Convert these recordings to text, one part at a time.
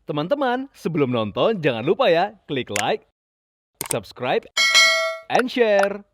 Teman-teman, sebelum nonton jangan lupa ya, klik like, subscribe, and share.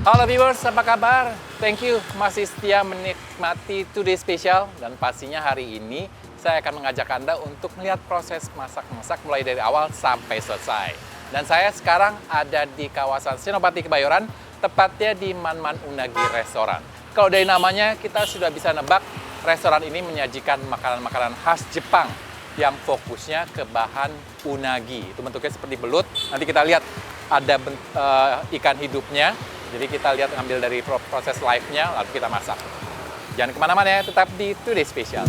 Halo viewers, apa kabar? Thank you masih setia menikmati Today Special. Dan pastinya hari ini saya akan mengajak Anda untuk melihat proses masak-masak mulai dari awal sampai selesai. Dan saya sekarang ada di kawasan Senopati Kebayoran, tepatnya di Man-Man Unagi Restoran. Kalau dari namanya kita sudah bisa nebak, restoran ini menyajikan makanan-makanan khas Jepang yang fokusnya ke bahan unagi. Itu bentuknya seperti belut. Nanti kita lihat ada ikan hidupnya. Jadi kita lihat ngambil dari proses live-nya, lalu kita masak. Jangan kemana-mana ya, tetap di Today Special.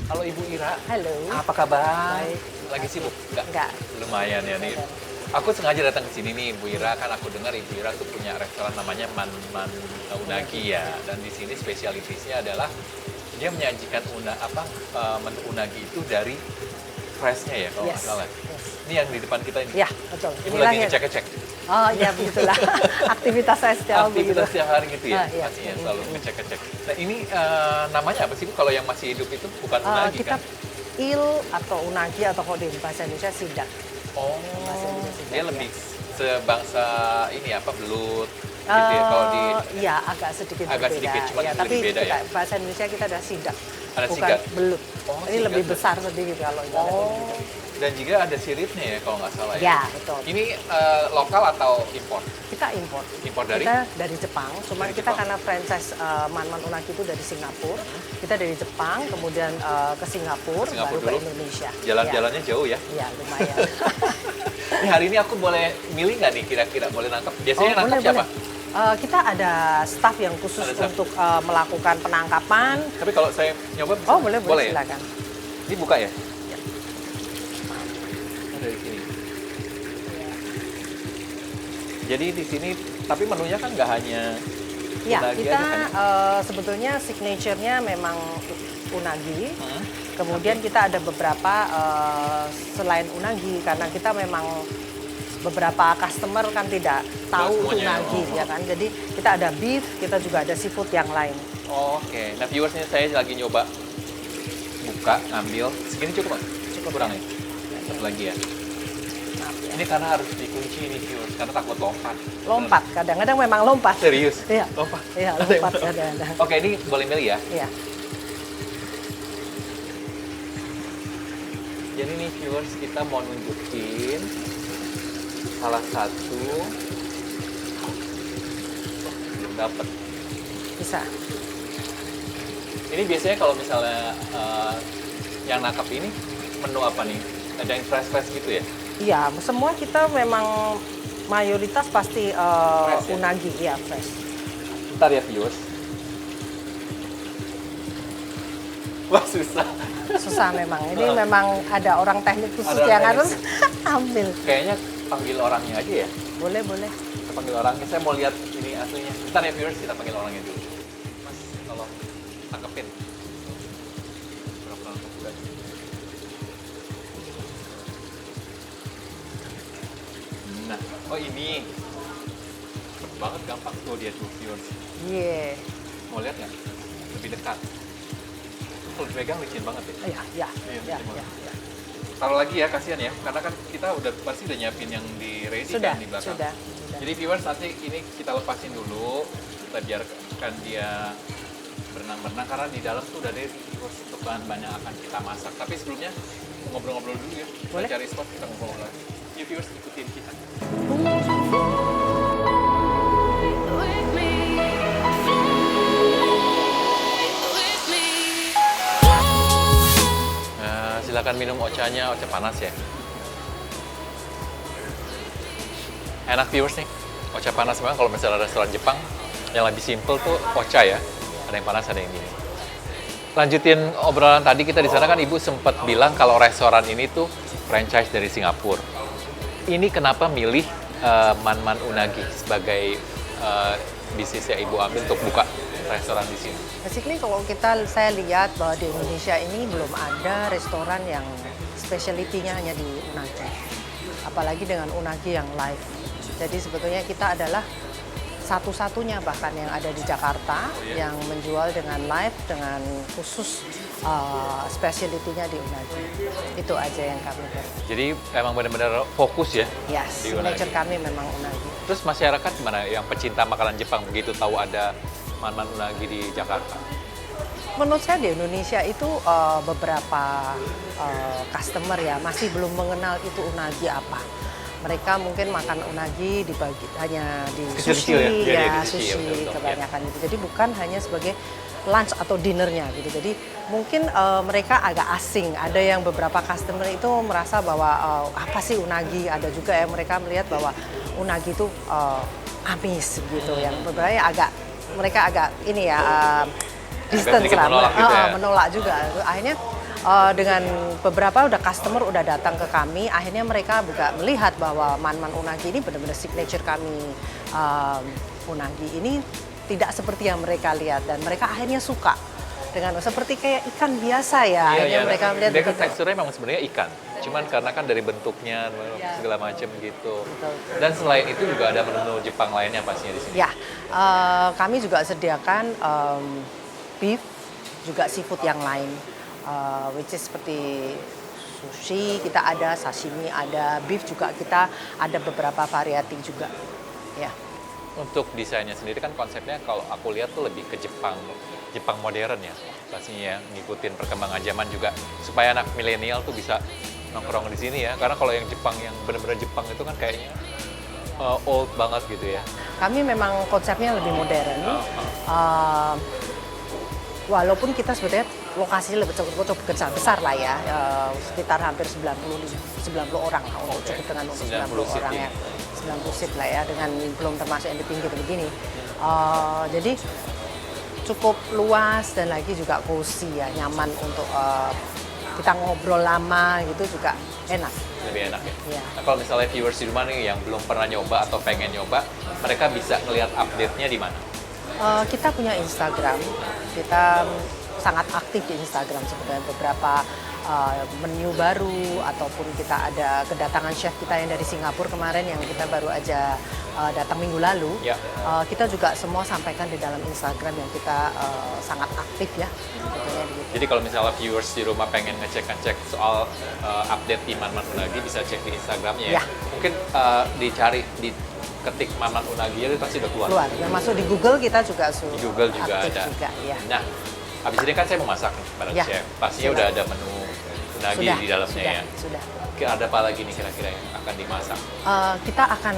Halo Ibu Ira. Halo. Apa kabar? Baik. Lagi sibuk? Enggak. Lumayan ya nih. Aku sengaja datang ke sini nih, Bu Ira, kan aku dengar Ibu Ira tuh punya restoran namanya Man-Man Unagi ya. Dan di sini spesialitasnya adalah dia menyajikan menu unagi itu dari freshnya ya kalau nggak salah. Yes. Ini yang di depan kita ini. Ya, betul. Ibu lagi ngecek-ngecek. Oh iya, begitulah. Aktivitas saya setiap Aktivitas begitu. tiap hari gitu ya, Iya. pastinya selalu ngecek-ngecek. Nah ini namanya apa sih Bu kalau yang masih hidup itu bukan unagi Kita kan? il atau unagi atau kalau di bahasa Indonesia sidak. Oh, Bahasa Indonesia dia ya. lebih sebangsa ini apa belut gitu ya kalau di Iya, agak sedikit agak berbeda. sedikit, cuman Ya, lebih tapi beda ya? bahasa Indonesia kita ada sidak. Ada bukan sidak? belut. Oh, Ini sidak. lebih besar sedikit kalau ibaratnya Oh, begitu. dan juga ada siripnya ya kalau nggak salah ya? Ya, betul. Ini lokal atau impor? Kita impor. Impor dari? Kita dari Jepang, cuman Dari kita Jepang. karena franchise Man-Man Unagi itu dari Singapura. Kita dari Jepang, kemudian ke Singapura, baru dulu. ke Indonesia. Jalan-jalannya jauh ya? Iya, lumayan. Ini hari ini aku boleh milih nggak nih kira-kira boleh nangkap? Biasanya nangkap siapa? Kita ada staff yang khusus Ada staff. untuk melakukan penangkapan. Tapi kalau saya nyoba bisa? Oh, boleh ya? silakan. Ini buka ya? Ya. Oh, dari sini. Jadi di sini, tapi menunya kan nggak hanya Ya, unagi kita aja kan? sebetulnya signature-nya memang unagi. Hmm. Kemudian kita ada beberapa selain unagi karena kita memang beberapa customer kan tidak tahu semuanya, unagi oh. ya kan. Jadi kita ada beef, kita juga ada seafood yang lain. Oh, oke. Nah, viewersnya saya lagi nyoba buka, ambil. Segini cukup nggak? Cukup, Kurang ya. ya? Satu lagi ya. Maaf ya. Ini karena harus dikunci nih viewers, karena takut lompat. Lompat, kadang-kadang memang lompat. Serius? Iya. Lompat? Iya, Ada yang lompat lompat. kadang-kadang. Oke, ini boleh milih ya. Iya. Jadi nih viewers, kita mau nunjukin salah satu. Oh, belum dapet. Bisa. Ini biasanya kalau misalnya yang nangkap ini menu apa nih? Ada yang fresh-fresh gitu ya? Iya, semua kita memang mayoritas pasti Fresh ya? unagi, ya fresh. Bentar ya viewers. Wah susah. Susah memang. Ini memang ada orang teknik khusus Ada yang teknik. harus ambil. Kayaknya panggil orangnya aja ya. Boleh, boleh. Kita panggil orangnya. Saya mau lihat ini aslinya. Bentar ya viewers, kita panggil orangnya dulu. Mas, tolong tangkepin. Berapa lama udah? Nah, oh ini. Cepet banget, gampang tuh dia tuh viewers. Iya. Mau lihat nggak? Lebih dekat. Kalau dipegang licin banget ya. Iya, iya, Iya, iya, licin iya. banget. Taruh lagi ya, kasihan ya. Karena kan kita pasti udah nyiapin yang di ready Sudah, kan di belakang. sudah. Jadi viewers nanti ini kita lepasin dulu, kita biarkan dia berenang-berenang karena di dalam tuh udah ada viewers untuk bahan-bahan yang akan kita masak. Tapi sebelumnya ngobrol-ngobrol dulu ya. Boleh. Kita cari spot kita ngobrol-ngobrol lagi. Yuk viewers ikutin kita. with me. akan minum ochanya, ocha panas ya. Enak viewers nih, ocha panas memang kalau misalnya restoran Jepang yang lebih simple tuh ocha ya. Ada yang panas, ada yang dingin. Lanjutin obrolan tadi kita di sana kan Ibu sempat bilang kalau restoran ini tuh franchise dari Singapura. Ini kenapa milih Man-Man Unagi sebagai bisnis yang Ibu ambil untuk buka restoran di sini? Basically kalau saya lihat bahwa di Indonesia ini belum ada restoran yang specialty-nya hanya di unagi. Apalagi dengan unagi yang live. Jadi sebetulnya kita adalah satu-satunya bahkan yang ada di Jakarta yang menjual dengan live, dengan khusus specialty-nya di unagi. Itu aja yang kami buat. Jadi emang benar-benar fokus ya? Yes, di unagi. signature kami memang unagi. Terus masyarakat gimana yang pecinta makanan Jepang begitu tahu ada Man-Man Unagi di Jakarta? Menurut saya di Indonesia itu beberapa customer ya masih belum mengenal itu unagi apa. Mereka mungkin makan unagi dibagi hanya di Kecil-kecil sushi, ya? ya, Sushi, sushi betul-betul, kebanyakan itu. Jadi bukan hanya sebagai lunch atau dinnernya gitu. Jadi mungkin mereka agak asing. Ada yang beberapa customer itu merasa bahwa apa sih unagi? Ada juga yang mereka melihat bahwa unagi itu amis gitu. Yang beberapa mereka agak ini ya distance sedikit lah, menolak gitu ya? menolak juga. Akhirnya dengan beberapa customer udah datang ke kami, akhirnya mereka juga melihat bahwa Man-Man Unagi ini benar-benar signature kami. Unagi ini tidak seperti yang mereka lihat dan mereka akhirnya suka dengan seperti kayak ikan biasa ya. Akhirnya mereka melihat dia kan begitu. teksturnya memang sebenarnya ikan, cuman karena kan dari bentuknya segala macam gitu. Betul. Dan selain itu juga ada menu Jepang lainnya pastinya di sini. Ya, kami juga sediakan beef, juga seafood yang lain, which is seperti sushi kita ada, sashimi ada, beef juga kita ada beberapa variasi juga. Ya. Untuk desainnya sendiri kan konsepnya kalau aku lihat tuh lebih ke Jepang modern ya, pastinya ya, ngikutin perkembangan zaman juga supaya anak milenial tuh bisa nongkrong di sini ya. Karena kalau yang Jepang yang benar-benar Jepang itu kan kayaknya old banget gitu ya. Kami memang konsepnya lebih modern. Walaupun kita sebetulnya lokasinya lebih cukup besar lah ya, sekitar hampir 90 orang lah untuk cukup dengan untuk 90 orang ya. 90 seat lah ya, dengan belum termasuk yang di pinggir begini. Jadi cukup luas dan lagi juga cozy ya, nyaman untuk kita ngobrol lama gitu juga enak. Lebih enak ya? Iya. Nah, kalau misalnya viewers di rumah nih yang belum pernah nyoba atau pengen nyoba, mereka bisa ngelihat update-nya di mana? Kita punya Instagram, kita sangat aktif di Instagram sebenarnya, beberapa menu baru ataupun kita ada kedatangan chef kita yang dari Singapura kemarin yang kita baru aja datang minggu lalu. Ya. Kita juga semua sampaikan di dalam Instagram yang kita sangat aktif ya. Sebetulnya begitu. Jadi kalau misalnya viewers di rumah pengen ngecek soal update di Man-Man Unagi bisa cek di Instagramnya ya. Ya. Mungkin dicari ketik Man-Man Unagi itu pasti udah keluar. Keluar, dan masuk di Google kita juga Di Google juga aktif ada. juga, ya. Nah, habis ini kan saya mau masak nih bareng Ya. chef. Pastinya Silakan. udah ada menu unagi di dalamnya ya. Sudah. Ada apa lagi nih kira-kira yang akan dimasak? Kita akan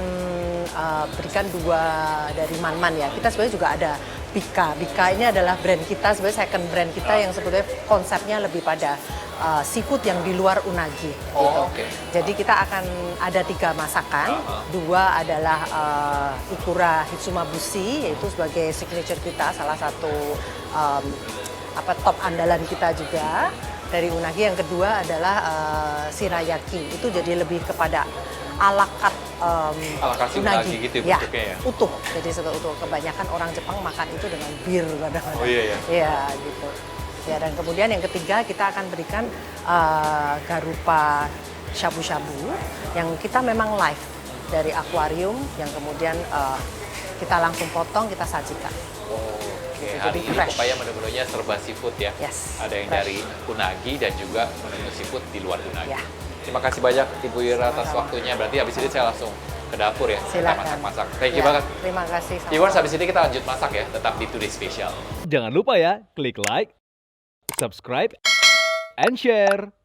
berikan 2 dari Man-Man ya. Kita sebenarnya juga ada Bika. Bika ini adalah brand kita, sebenarnya second brand kita yang sebetulnya konsepnya lebih pada seafood yang di luar unagi. Oh, gitu. oke. Jadi kita akan ada 3 masakan. 2 adalah Ikura Hitsumabushi, yaitu sebagai signature kita, salah satu top andalan kita juga. Dari unagi. Yang kedua adalah shirayaki, itu jadi lebih kepada ala carte si unagi gitu ya, bentuknya ya? utuh. Jadi utuh. Kebanyakan orang Jepang makan itu dengan bir kadang-kadang. Oh iya ya? Iya gitu. Ya, dan kemudian yang ketiga kita akan berikan garupa shabu-shabu yang kita memang live dari akuarium yang kemudian kita langsung potong, kita sajikan. Oke, Jadi hari ini fresh. pokoknya menu-menunya serba seafood ya. Yes, Ada yang fresh. dari unagi dan juga menu seafood di luar unagi. Ya. Terima kasih banyak Ibu Ira atas waktunya. Berarti habis ini saya langsung ke dapur ya. Kita Silakan. masak-masak. Thank you Ya, banget. terima kasih. Viewers, habis ini kita lanjut masak ya. Tetap di Today Special. Jangan lupa ya, klik like, subscribe, and share.